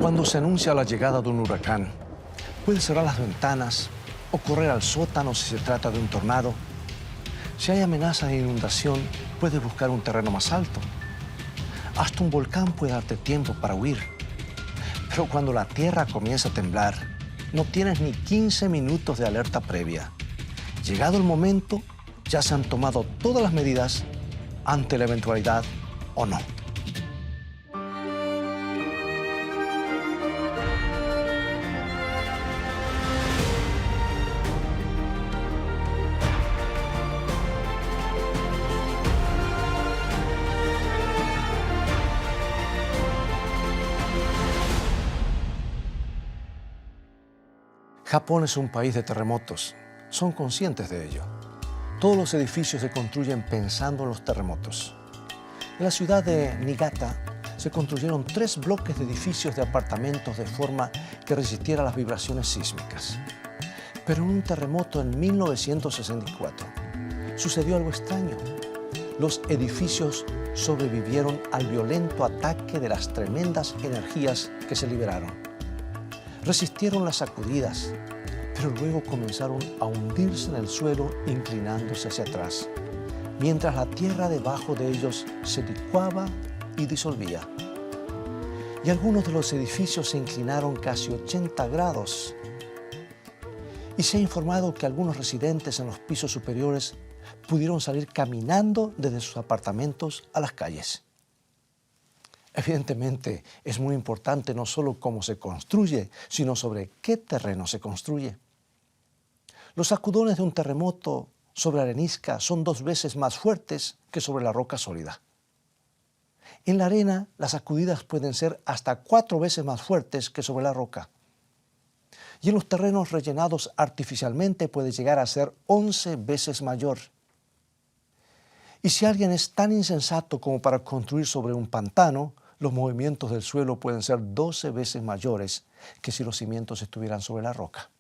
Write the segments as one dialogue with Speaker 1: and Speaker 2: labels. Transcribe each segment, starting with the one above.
Speaker 1: Cuando se anuncia la llegada de un huracán, puedes cerrar las ventanas o correr al sótano si se trata de un tornado. Si hay amenaza de inundación, puedes buscar un terreno más alto. Hasta un volcán puede darte tiempo para huir. Pero cuando la tierra comienza a temblar, no tienes ni 15 minutos de alerta previa. Llegado el momento, ya se han tomado todas las medidas ante la eventualidad o no. Japón es un país de terremotos. Son conscientes de ello. Todos los edificios se construyen pensando en los terremotos. En la ciudad de Niigata se construyeron 3 bloques de edificios de apartamentos de forma que resistiera las vibraciones sísmicas. Pero en un terremoto en 1964 sucedió algo extraño. Los edificios sobrevivieron al violento ataque de las tremendas energías que se liberaron. Resistieron las sacudidas, pero luego comenzaron a hundirse en el suelo inclinándose hacia atrás, mientras la tierra debajo de ellos se licuaba y disolvía. Y algunos de los edificios se inclinaron casi 80 grados. Y se ha informado que algunos residentes en los pisos superiores pudieron salir caminando desde sus apartamentos a las calles. Evidentemente, es muy importante no solo cómo se construye, sino sobre qué terreno se construye. Los sacudones de un terremoto sobre arenisca son 2 veces más fuertes que sobre la roca sólida. En la arena, las sacudidas pueden ser hasta 4 veces más fuertes que sobre la roca. Y en los terrenos rellenados artificialmente puede llegar a ser 11 veces mayor. Y si alguien es tan insensato como para construir sobre un pantano, los movimientos del suelo pueden ser 12 veces mayores que si los cimientos estuvieran sobre la roca.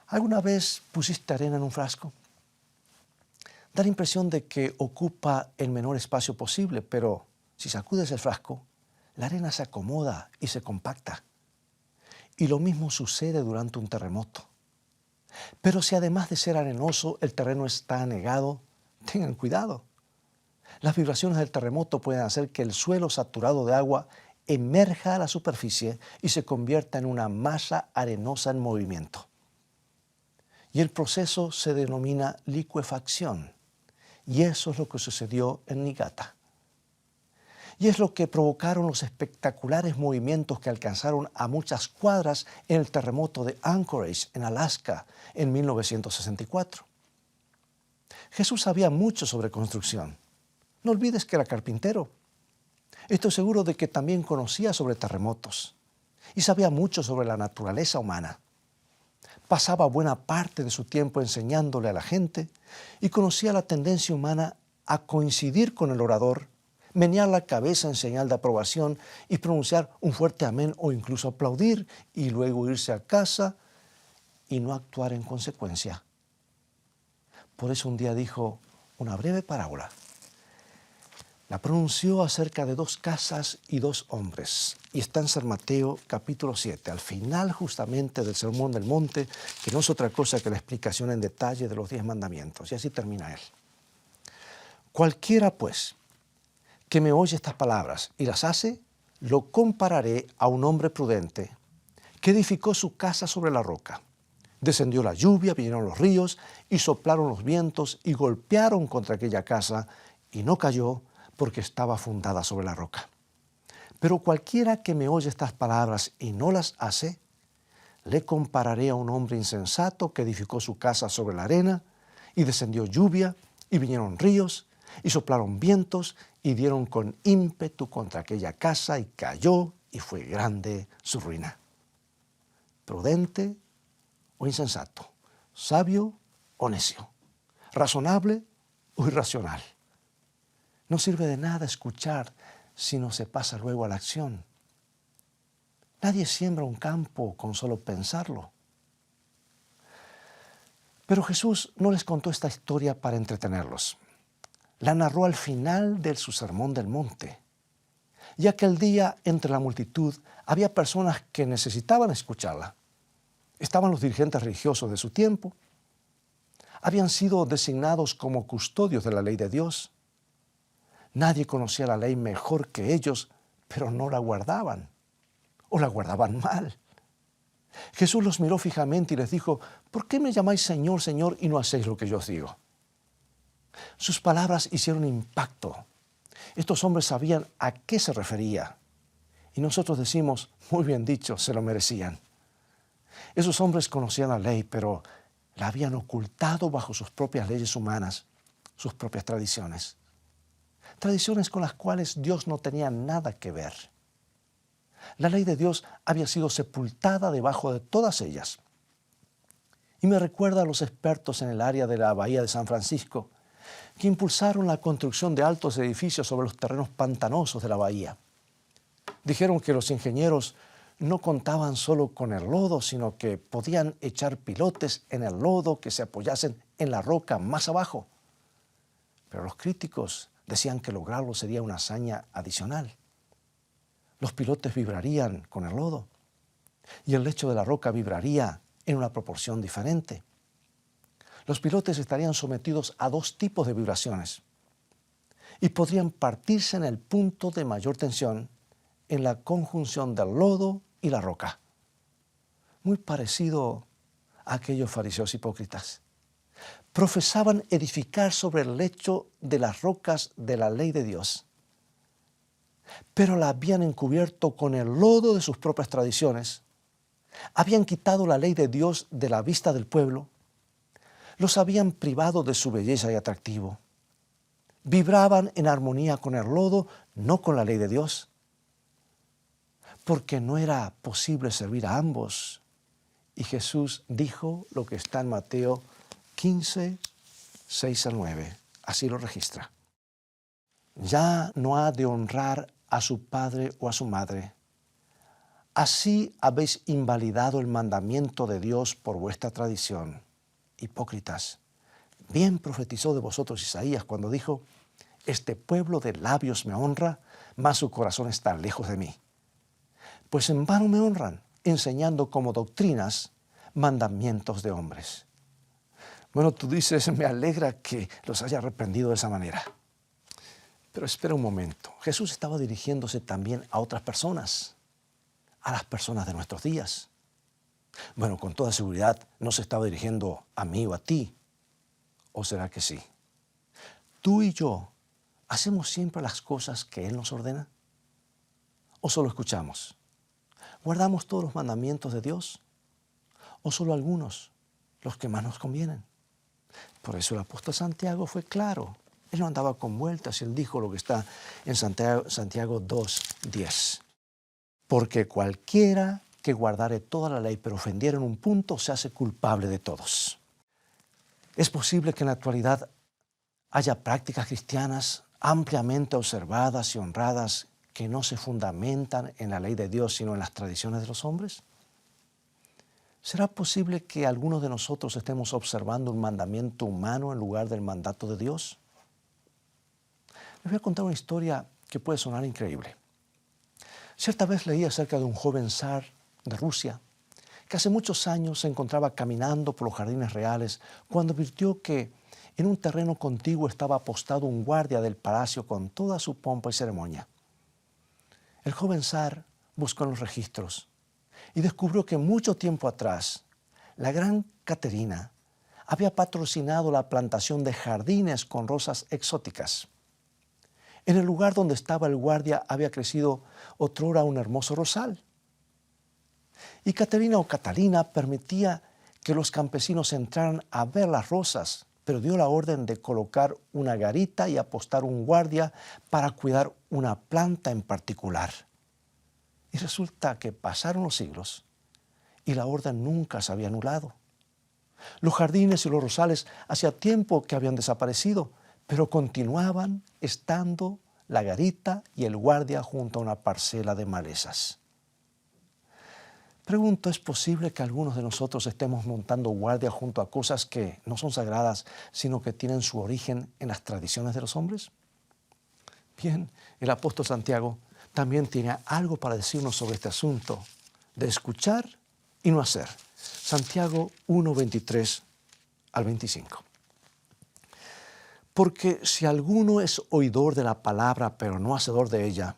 Speaker 1: ¿Alguna vez pusiste arena en un frasco? Da la impresión de que ocupa el menor espacio posible, pero si sacudes el frasco, la arena se acomoda y se compacta. Y lo mismo sucede durante un terremoto. Pero si además de ser arenoso, el terreno está anegado, tengan cuidado. Las vibraciones del terremoto pueden hacer que el suelo saturado de agua emerja a la superficie y se convierta en una masa arenosa en movimiento. Y el proceso se denomina licuefacción. Y eso es lo que sucedió en Niigata. Y es lo que provocaron los espectaculares movimientos que alcanzaron a muchas cuadras en el terremoto de Anchorage, en Alaska, en 1964. Jesús sabía mucho sobre construcción. No olvides que era carpintero. Estoy seguro de que también conocía sobre terremotos y sabía mucho sobre la naturaleza humana. Pasaba buena parte de su tiempo enseñándole a la gente y conocía la tendencia humana a coincidir con el orador, menear la cabeza en señal de aprobación y pronunciar un fuerte amén o incluso aplaudir y luego irse a casa y no actuar en consecuencia. Por eso un día dijo una breve parábola. La pronunció acerca de 2 casas y 2 hombres. Y está en San Mateo capítulo 7, al final justamente del Sermón del Monte, que no es otra cosa que la explicación en detalle de los 10 mandamientos. Y así termina él. Cualquiera, pues, que me oye estas palabras y las hace, lo compararé a un hombre prudente que edificó su casa sobre la roca. Descendió la lluvia, vinieron los ríos y soplaron los vientos y golpearon contra aquella casa y no cayó, porque estaba fundada sobre la roca. Pero cualquiera que me oye estas palabras y no las hace, le compararé a un hombre insensato que edificó su casa sobre la arena, y descendió lluvia, y vinieron ríos, y soplaron vientos, y dieron con ímpetu contra aquella casa, y cayó, y fue grande su ruina. Prudente o insensato, sabio o necio, razonable o irracional. No sirve de nada escuchar si no se pasa luego a la acción. Nadie siembra un campo con solo pensarlo. Pero Jesús no les contó esta historia para entretenerlos. La narró al final de su Sermón del Monte. Y aquel día, entre la multitud, había personas que necesitaban escucharla. Estaban los dirigentes religiosos de su tiempo. Habían sido designados como custodios de la ley de Dios. Nadie conocía la ley mejor que ellos, pero no la guardaban, o la guardaban mal. Jesús los miró fijamente y les dijo: ¿por qué me llamáis Señor, Señor, y no hacéis lo que yo os digo? Sus palabras hicieron impacto. Estos hombres sabían a qué se refería. Y nosotros decimos: muy bien dicho, se lo merecían. Esos hombres conocían la ley, pero la habían ocultado bajo sus propias leyes humanas, sus propias tradiciones. Tradiciones con las cuales Dios no tenía nada que ver. La ley de Dios había sido sepultada debajo de todas ellas. Y me recuerda a los expertos en el área de la Bahía de San Francisco, que impulsaron la construcción de altos edificios sobre los terrenos pantanosos de la bahía. Dijeron que los ingenieros no contaban solo con el lodo, sino que podían echar pilotes en el lodo que se apoyasen en la roca más abajo. Pero los críticos decían que lograrlo sería una hazaña adicional. Los pilotes vibrarían con el lodo y el lecho de la roca vibraría en una proporción diferente. Los pilotes estarían sometidos a dos tipos de vibraciones y podrían partirse en el punto de mayor tensión en la conjunción del lodo y la roca. Muy parecido a aquellos fariseos hipócritas. Profesaban edificar sobre el lecho de las rocas de la ley de Dios, pero la habían encubierto con el lodo de sus propias tradiciones. Habían quitado la ley de Dios de la vista del pueblo. Los habían privado de su belleza y atractivo. Vibraban en armonía con el lodo, no con la ley de Dios. Porque no era posible servir a ambos. Y Jesús dijo lo que está en Mateo 15, 6 al 9. Así lo registra. Ya no ha de honrar a su padre o a su madre. Así habéis invalidado el mandamiento de Dios por vuestra tradición. Hipócritas, bien profetizó de vosotros Isaías cuando dijo: este pueblo de labios me honra, mas su corazón está lejos de mí. Pues en vano me honran, enseñando como doctrinas mandamientos de hombres. Bueno, tú dices: me alegra que los haya reprendido de esa manera. Pero espera un momento, Jesús estaba dirigiéndose también a otras personas, a las personas de nuestros días. Bueno, con toda seguridad no se estaba dirigiendo a mí o a ti. ¿O será que sí? ¿Tú y yo hacemos siempre las cosas que Él nos ordena? ¿O solo escuchamos? ¿Guardamos todos los mandamientos de Dios? ¿O solo algunos, los que más nos convienen? Por eso el apóstol Santiago fue claro. Él no andaba con vueltas y él dijo lo que está en Santiago 2:10. Porque cualquiera que guardare toda la ley pero ofendiera en un punto se hace culpable de todos. Es posible que en la actualidad haya prácticas cristianas ampliamente observadas y honradas que no se fundamentan en la ley de Dios sino en las tradiciones de los hombres. ¿Será posible que algunos de nosotros estemos observando un mandamiento humano en lugar del mandato de Dios? Les voy a contar una historia que puede sonar increíble. Cierta vez leí acerca de un joven zar de Rusia que hace muchos años se encontraba caminando por los jardines reales cuando advirtió que en un terreno contiguo estaba apostado un guardia del palacio con toda su pompa y ceremonia. El joven zar buscó en los registros y descubrió que mucho tiempo atrás la gran Caterina había patrocinado la plantación de jardines con rosas exóticas. En el lugar donde estaba el guardia había crecido otrora un hermoso rosal. Y Caterina o Catalina permitía que los campesinos entraran a ver las rosas, pero dio la orden de colocar una garita y apostar un guardia para cuidar una planta en particular. Y resulta que pasaron los siglos y la orden nunca se había anulado. Los jardines y los rosales hacía tiempo que habían desaparecido, pero continuaban estando la garita y el guardia junto a una parcela de malezas. Pregunto, ¿es posible que algunos de nosotros estemos montando guardia junto a cosas que no son sagradas, sino que tienen su origen en las tradiciones de los hombres? Bien, el apóstol Santiago también tiene algo para decirnos sobre este asunto de escuchar y no hacer. Santiago 1, 23 al 25. Porque si alguno es oidor de la palabra, pero no hacedor de ella,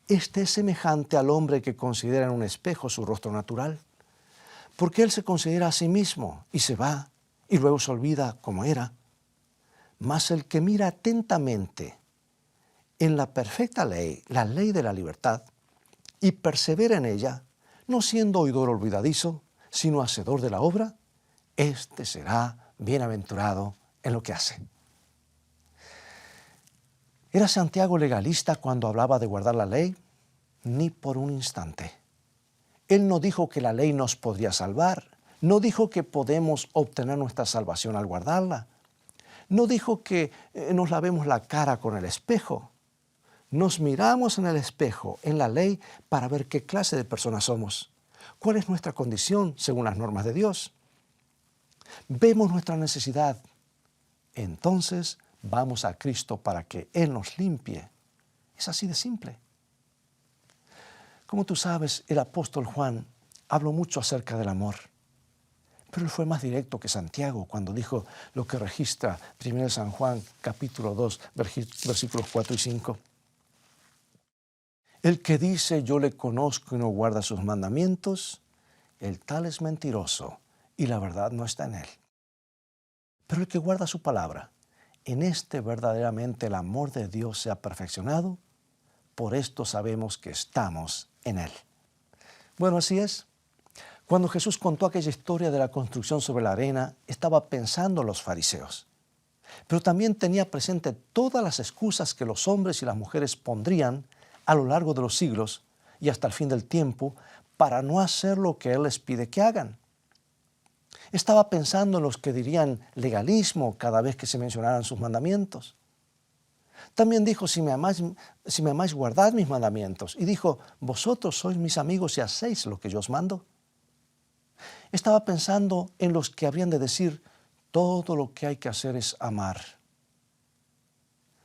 Speaker 1: este es semejante al hombre que considera en un espejo su rostro natural. Porque él se considera a sí mismo y se va, y luego se olvida cómo era. Mas el que mira atentamente en la perfecta ley, la ley de la libertad, y persevera en ella, no siendo oidor olvidadizo, sino hacedor de la obra, éste será bienaventurado en lo que hace. ¿Era Santiago legalista cuando hablaba de guardar la ley? Ni por un instante. Él no dijo que la ley nos podría salvar. No dijo que podemos obtener nuestra salvación al guardarla. No dijo que nos lavemos la cara con el espejo. Nos miramos en el espejo, en la ley, para ver qué clase de personas somos. ¿Cuál es nuestra condición según las normas de Dios? Vemos nuestra necesidad. Entonces vamos a Cristo para que Él nos limpie. Es así de simple. Como tú sabes, el apóstol Juan habló mucho acerca del amor. Pero él fue más directo que Santiago cuando dijo lo que registra 1 San Juan capítulo 2, versículos 4 y 5. El que dice yo le conozco y no guarda sus mandamientos, el tal es mentiroso y la verdad no está en él. Pero el que guarda su palabra, en este verdaderamente el amor de Dios se ha perfeccionado, por esto sabemos que estamos en él. Bueno, así es. Cuando Jesús contó aquella historia de la construcción sobre la arena, estaba pensando en los fariseos. Pero también tenía presente todas las excusas que los hombres y las mujeres pondrían a lo largo de los siglos y hasta el fin del tiempo para no hacer lo que Él les pide que hagan. Estaba pensando en los que dirían legalismo cada vez que se mencionaran sus mandamientos. También dijo, si me amáis, guardad mis mandamientos. Y dijo, vosotros sois mis amigos y hacéis lo que yo os mando. Estaba pensando en los que habrían de decir, todo lo que hay que hacer es amar.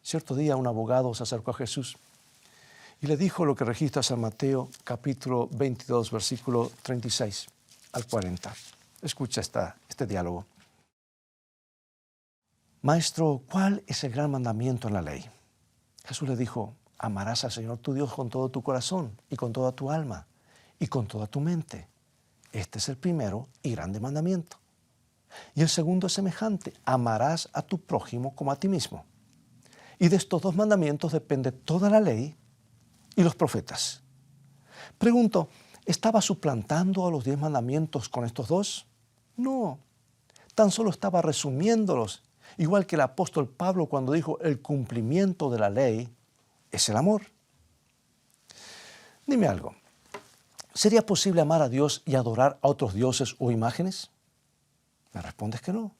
Speaker 1: Cierto día un abogado se acercó a Jesús y le dijo lo que registra San Mateo capítulo 22, versículo 36 al 40. Escucha este diálogo. Maestro, ¿cuál es el gran mandamiento en la ley? Jesús le dijo, amarás al Señor tu Dios con todo tu corazón y con toda tu alma y con toda tu mente. Este es el primero y grande mandamiento. Y el segundo es semejante, amarás a tu prójimo como a ti mismo. Y de estos dos mandamientos depende toda la ley y los profetas. Pregunto, ¿estaba suplantando a los 10 mandamientos con estos dos? No, tan solo estaba resumiéndolos, igual que el apóstol Pablo cuando dijo el cumplimiento de la ley es el amor. Dime algo, ¿sería posible amar a Dios y adorar a otros dioses o imágenes? Me respondes que no.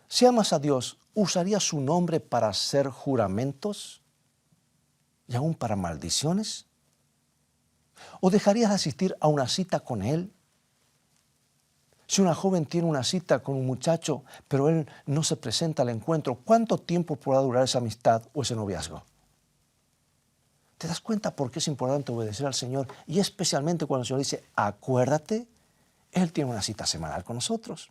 Speaker 1: Si amas a Dios, ¿usarías su nombre para hacer juramentos y aún para maldiciones? ¿O dejarías de asistir a una cita con Él? Si una joven tiene una cita con un muchacho, pero él no se presenta al encuentro, ¿cuánto tiempo podrá durar esa amistad o ese noviazgo? ¿Te das cuenta por qué es importante obedecer al Señor? Y especialmente cuando el Señor dice, acuérdate, Él tiene una cita semanal con nosotros.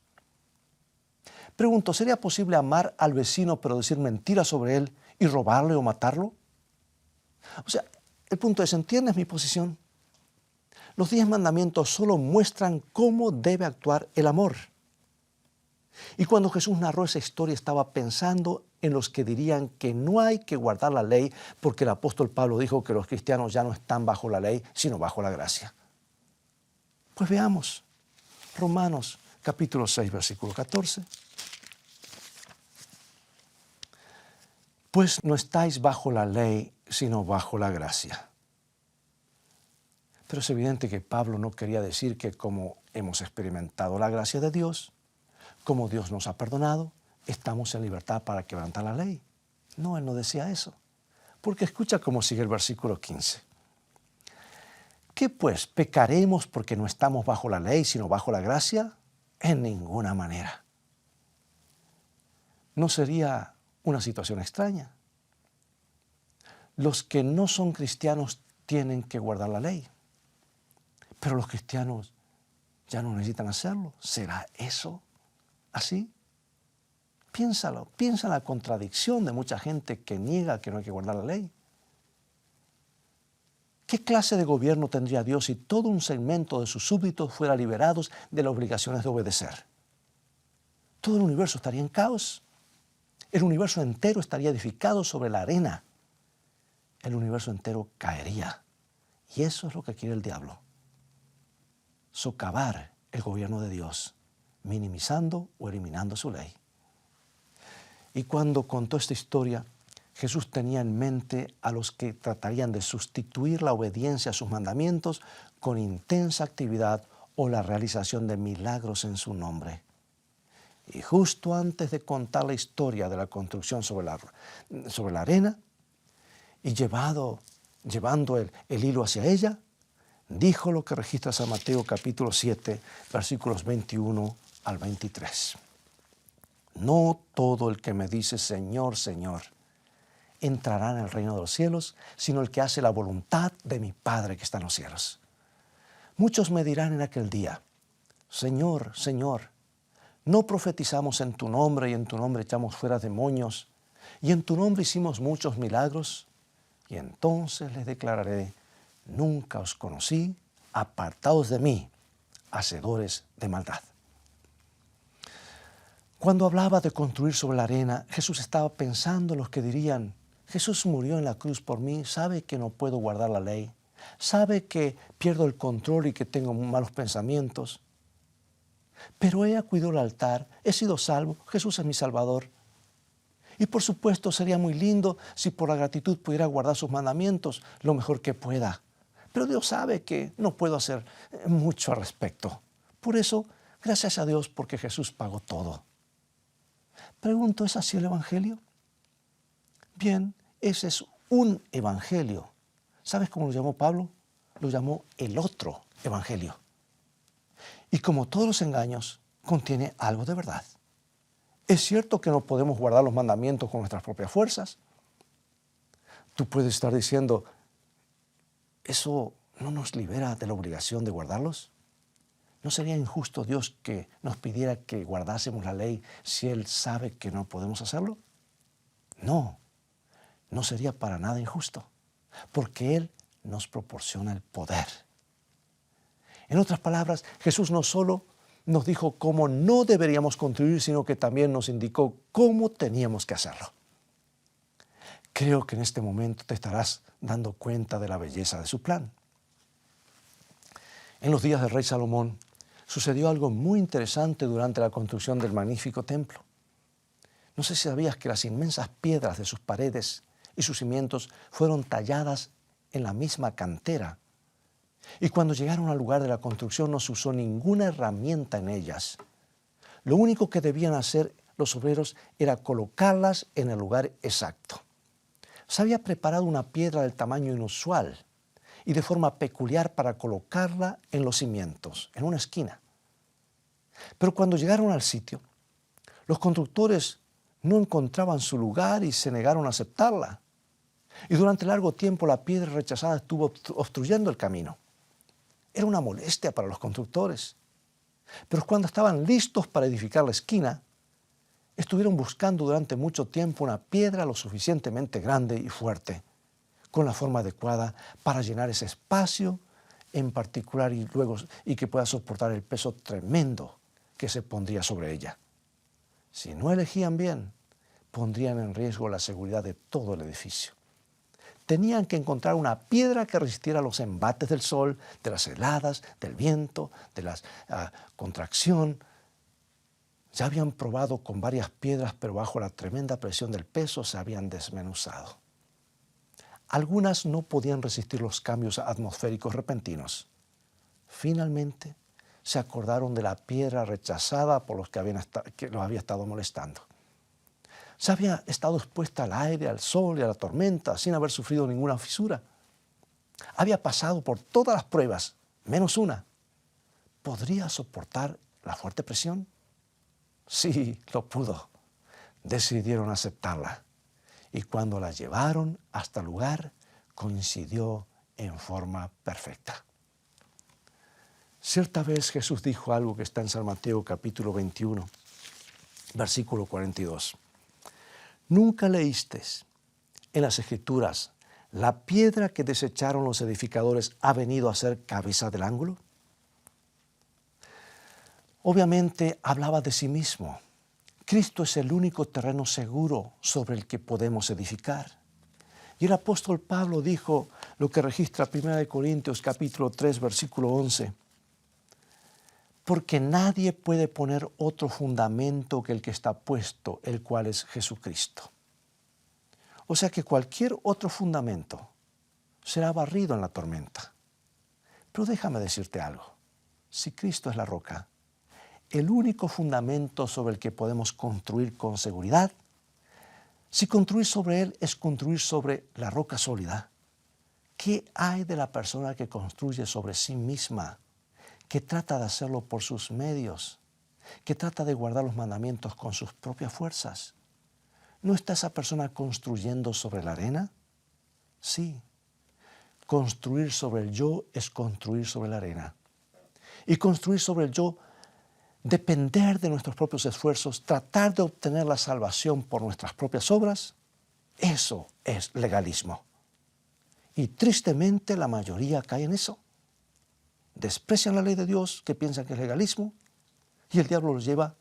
Speaker 1: Pregunto, ¿sería posible amar al vecino pero decir mentiras sobre él y robarle o matarlo? O sea, el punto es, ¿entiendes mi posición? Los 10 mandamientos solo muestran cómo debe actuar el amor. Y cuando Jesús narró esa historia estaba pensando en los que dirían que no hay que guardar la ley porque el apóstol Pablo dijo que los cristianos ya no están bajo la ley, sino bajo la gracia. Pues veamos, Romanos capítulo 6, versículo 14. Pues no estáis bajo la ley, sino bajo la gracia. Pero es evidente que Pablo no quería decir que como hemos experimentado la gracia de Dios, como Dios nos ha perdonado, estamos en libertad para quebrantar la ley. No, él no decía eso. Porque escucha cómo sigue el versículo 15. ¿Qué pues? ¿Pecaremos porque no estamos bajo la ley, sino bajo la gracia? En ninguna manera. ¿No sería una situación extraña? los que no son cristianos tienen que guardar la ley, pero los cristianos ya no necesitan hacerlo. ¿Será eso así? Piénsalo, piensa en la contradicción de mucha gente que niega que no hay que guardar la ley. ¿Qué clase de gobierno tendría Dios si todo un segmento de sus súbditos fuera liberados de las obligaciones de obedecer? Todo el universo estaría en caos. El universo entero estaría edificado sobre la arena. El universo entero caería. Y eso es lo que quiere el diablo. Socavar el gobierno de Dios, minimizando o eliminando su ley. Y cuando contó esta historia, Jesús tenía en mente a los que tratarían de sustituir la obediencia a sus mandamientos con intensa actividad o la realización de milagros en su nombre. Y justo antes de contar la historia de la construcción sobre la arena y llevando el hilo hacia ella, dijo lo que registra San Mateo capítulo 7, versículos 21 al 23. No todo el que me dice Señor, Señor, entrará en el reino de los cielos, sino el que hace la voluntad de mi Padre que está en los cielos. Muchos me dirán en aquel día, Señor, Señor, ¿no profetizamos en tu nombre y en tu nombre echamos fuera demonios y en tu nombre hicimos muchos milagros? Y entonces les declararé, nunca os conocí, apartaos de mí, hacedores de maldad. Cuando hablaba de construir sobre la arena, Jesús estaba pensando en los que dirían, Jesús murió en la cruz por mí, sabe que no puedo guardar la ley, sabe que pierdo el control y que tengo malos pensamientos. Pero ella cuidó el altar, he sido salvo, Jesús es mi Salvador. Y por supuesto sería muy lindo si por la gratitud pudiera guardar sus mandamientos lo mejor que pueda. Pero Dios sabe que no puedo hacer mucho al respecto. Por eso, gracias a Dios porque Jesús pagó todo. Pregunto, ¿es así el Evangelio? Bien, ese es un Evangelio. ¿Sabes cómo lo llamó Pablo? Lo llamó el otro Evangelio. Y como todos los engaños, contiene algo de verdad. Es cierto que no podemos guardar los mandamientos con nuestras propias fuerzas. Tú puedes estar diciendo, ¿eso no nos libera de la obligación de guardarlos? ¿No sería injusto Dios que nos pidiera que guardásemos la ley si Él sabe que no podemos hacerlo? No, no sería para nada injusto, porque Él nos proporciona el poder. En otras palabras, Jesús no solo nos dijo cómo no deberíamos construir, sino que también nos indicó cómo teníamos que hacerlo. Creo que en este momento te estarás dando cuenta de la belleza de su plan. En los días del rey Salomón sucedió algo muy interesante durante la construcción del magnífico templo. No sé si sabías que las inmensas piedras de sus paredes y sus cimientos fueron talladas en la misma cantera. Y cuando llegaron al lugar de la construcción no se usó ninguna herramienta en ellas. Lo único que debían hacer los obreros era colocarlas en el lugar exacto. Se había preparado una piedra del tamaño inusual y de forma peculiar para colocarla en los cimientos, en una esquina. Pero cuando llegaron al sitio, los constructores no encontraban su lugar y se negaron a aceptarla. Y durante largo tiempo la piedra rechazada estuvo obstruyendo el camino. Era una molestia para los constructores. Pero cuando estaban listos para edificar la esquina, estuvieron buscando durante mucho tiempo una piedra lo suficientemente grande y fuerte, con la forma adecuada para llenar ese espacio en particular y que pueda soportar el peso tremendo que se pondría sobre ella. Si no elegían bien, pondrían en riesgo la seguridad de todo el edificio. Tenían que encontrar una piedra que resistiera los embates del sol, de las heladas, del viento, de la contracción. Ya habían probado con varias piedras, pero bajo la tremenda presión del peso se habían desmenuzado. Algunas no podían resistir los cambios atmosféricos repentinos. Finalmente, se acordaron de la piedra rechazada por los que los había estado molestando. Se había estado expuesta al aire, al sol y a la tormenta sin haber sufrido ninguna fisura. Había pasado por todas las pruebas, menos una. ¿Podría soportar la fuerte presión? Sí, lo pudo. Decidieron aceptarla. y cuando la llevaron hasta el lugar, coincidió en forma perfecta. Cierta vez Jesús dijo algo que está en San Mateo capítulo 21, versículo 42. ¿Nunca leísteis en las Escrituras: la piedra que desecharon los edificadores ha venido a ser cabeza del ángulo? Obviamente hablaba de sí mismo. Cristo es el único terreno seguro sobre el que podemos edificar. Y el apóstol Pablo dijo lo que registra 1 Corintios capítulo 3, versículo 11. Porque nadie puede poner otro fundamento que el que está puesto, el cual es Jesucristo. O sea que cualquier otro fundamento será barrido en la tormenta. Pero déjame decirte algo. Si Cristo es la roca, el único fundamento sobre el que podemos construir con seguridad, si construir sobre Él es construir sobre la roca sólida, ¿qué hay de la persona que construye sobre sí misma, que trata de hacerlo por sus medios, que trata de guardar los mandamientos con sus propias fuerzas? ¿No está esa persona construyendo sobre la arena? Sí. Construir sobre el yo es construir sobre la arena. Y construir sobre el yo, depender de nuestros propios esfuerzos, tratar de obtener la salvación por nuestras propias obras, eso es legalismo. Y tristemente la mayoría cae en eso. Desprecian la ley de Dios, que piensan que es legalismo, y el diablo los lleva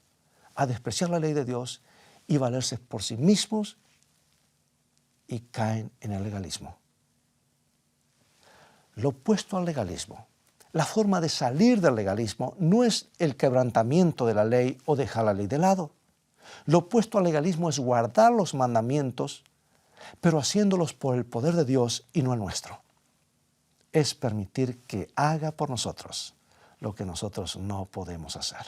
Speaker 1: a despreciar la ley de Dios y valerse por sí mismos, y caen en el legalismo. Lo opuesto al legalismo, la forma de salir del legalismo, no es el quebrantamiento de la ley o dejar la ley de lado. Lo opuesto al legalismo es guardar los mandamientos, pero haciéndolos por el poder de Dios y no el nuestro. Es permitir que haga por nosotros lo que nosotros no podemos hacer.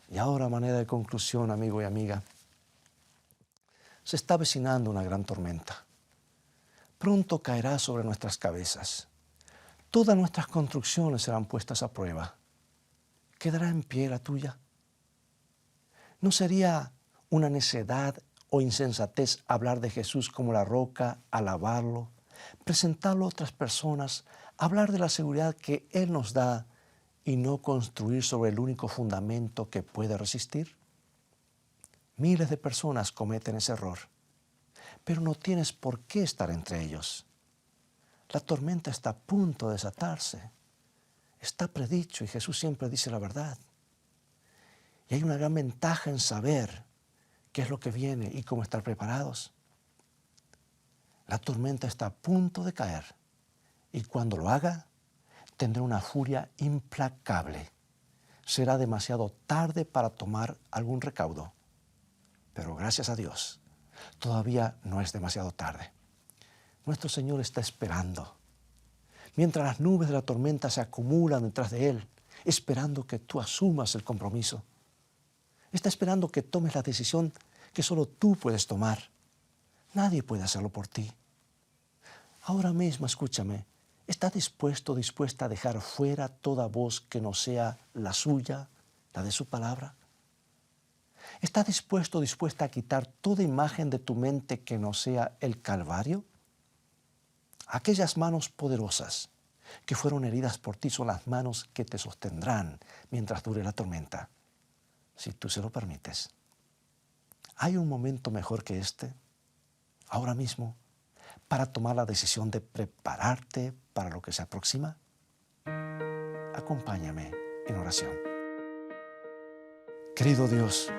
Speaker 1: Y ahora, a manera de conclusión, amigo y amiga, se está avecinando una gran tormenta. Pronto caerá sobre nuestras cabezas. Todas nuestras construcciones serán puestas a prueba. ¿Quedará en pie la tuya? ¿No sería una necedad o insensatez hablar de Jesús como la roca, alabarlo, presentarlo a otras personas, hablar de la seguridad que Él nos da y no construir sobre el único fundamento que puede resistir? Miles de personas cometen ese error, pero no tienes por qué estar entre ellos. La tormenta está a punto de desatarse. Está predicho y Jesús siempre dice la verdad. Y hay una gran ventaja en saber qué es lo que viene y cómo estar preparados. La tormenta está a punto de caer y cuando lo haga, tendrá una furia implacable. Será demasiado tarde para tomar algún recaudo. Pero gracias a Dios, todavía no es demasiado tarde. Nuestro Señor está esperando. Mientras las nubes de la tormenta se acumulan detrás de Él, esperando que tú asumas el compromiso. Está esperando que tomes la decisión que solo tú puedes tomar. Nadie puede hacerlo por ti. Ahora mismo, escúchame, ¿está dispuesto o dispuesta a dejar fuera toda voz que no sea la suya, la de su palabra? ¿Está dispuesto o dispuesta a quitar toda imagen de tu mente que no sea el Calvario? Aquellas manos poderosas que fueron heridas por ti son las manos que te sostendrán mientras dure la tormenta, si tú se lo permites. ¿Hay un momento mejor que este, ahora mismo, para tomar la decisión de prepararte para lo que se aproxima? Acompáñame en oración. Querido Dios,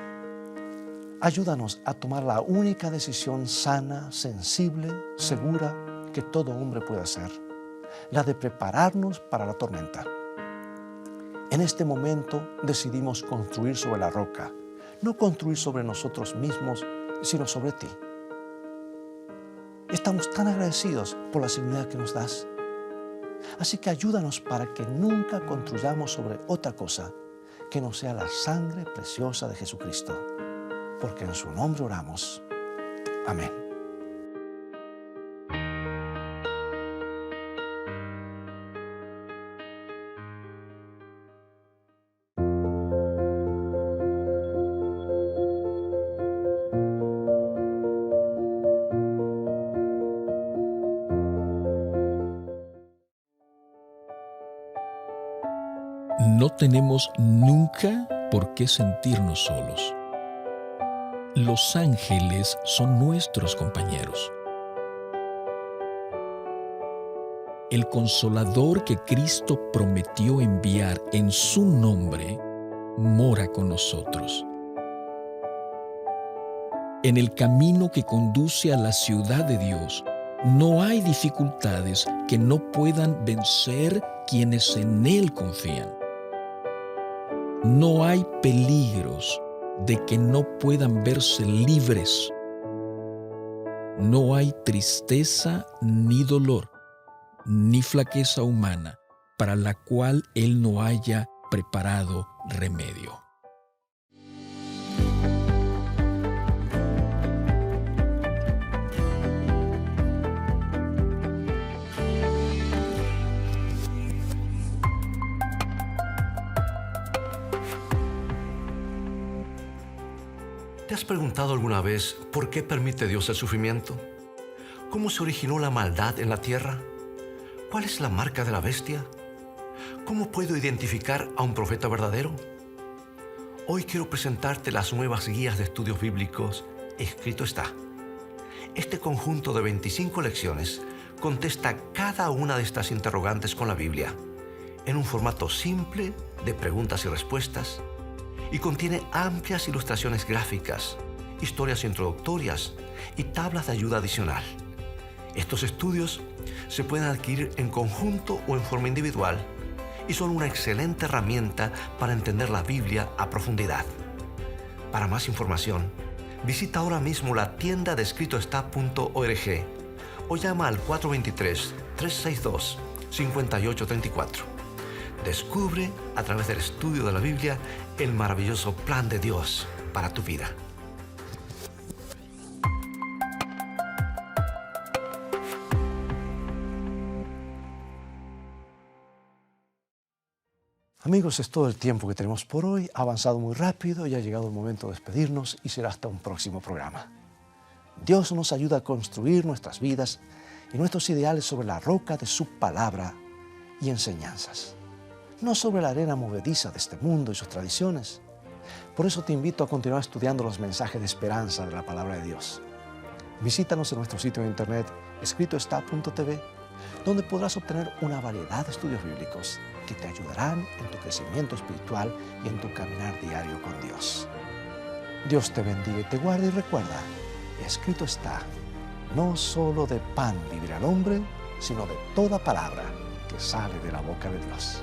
Speaker 1: ayúdanos a tomar la única decisión sana, sensible, segura que todo hombre puede hacer, la de prepararnos para la tormenta. En este momento decidimos construir sobre la roca, no construir sobre nosotros mismos, sino sobre ti. Estamos tan agradecidos por la seguridad que nos das. Así que ayúdanos para que nunca construyamos sobre otra cosa que no sea la sangre preciosa de Jesucristo, porque en su nombre oramos. Amén.
Speaker 2: No tenemos nunca por qué sentirnos solos. Los ángeles son nuestros compañeros. El Consolador que Cristo prometió enviar en su nombre mora con nosotros. En el camino que conduce a la ciudad de Dios, no hay dificultades que no puedan vencer quienes en Él confían. No hay peligros de que no puedan verse libres. No hay tristeza ni dolor, ni flaqueza humana para la cual Él no haya preparado remedio.
Speaker 1: ¿Te has preguntado alguna vez por qué permite Dios el sufrimiento? ¿Cómo se originó la maldad en la tierra? ¿Cuál es la marca de la bestia? ¿Cómo puedo identificar a un profeta verdadero? Hoy quiero presentarte las nuevas guías de estudios bíblicos, Escrito está. Este conjunto de 25 lecciones contesta cada una de estas interrogantes con la Biblia, en un formato simple de preguntas y respuestas, y contiene amplias ilustraciones gráficas, historias introductorias y tablas de ayuda adicional. Estos estudios se pueden adquirir en conjunto o en forma individual y son una excelente herramienta para entender la Biblia a profundidad. Para más información, visita ahora mismo la tienda de escritoestá.org o llama al 423-362-5834. Descubre a través del estudio de la Biblia el maravilloso plan de Dios para tu vida. Amigos, es todo el tiempo que tenemos por hoy. Ha avanzado muy rápido y ha llegado el momento de despedirnos y será hasta un próximo programa. Dios nos ayuda a construir nuestras vidas y nuestros ideales sobre la roca de su palabra y enseñanzas, no sobre la arena movediza de este mundo y sus tradiciones. Por eso te invito a continuar estudiando los mensajes de esperanza de la palabra de Dios. Visítanos en nuestro sitio de internet escritoestá.tv, donde podrás obtener una variedad de estudios bíblicos que te ayudarán en tu crecimiento espiritual y en tu caminar diario con Dios. Dios te bendiga y te guarde, y recuerda, escrito está, no solo de pan vivirá el hombre, sino de toda palabra que sale de la boca de Dios.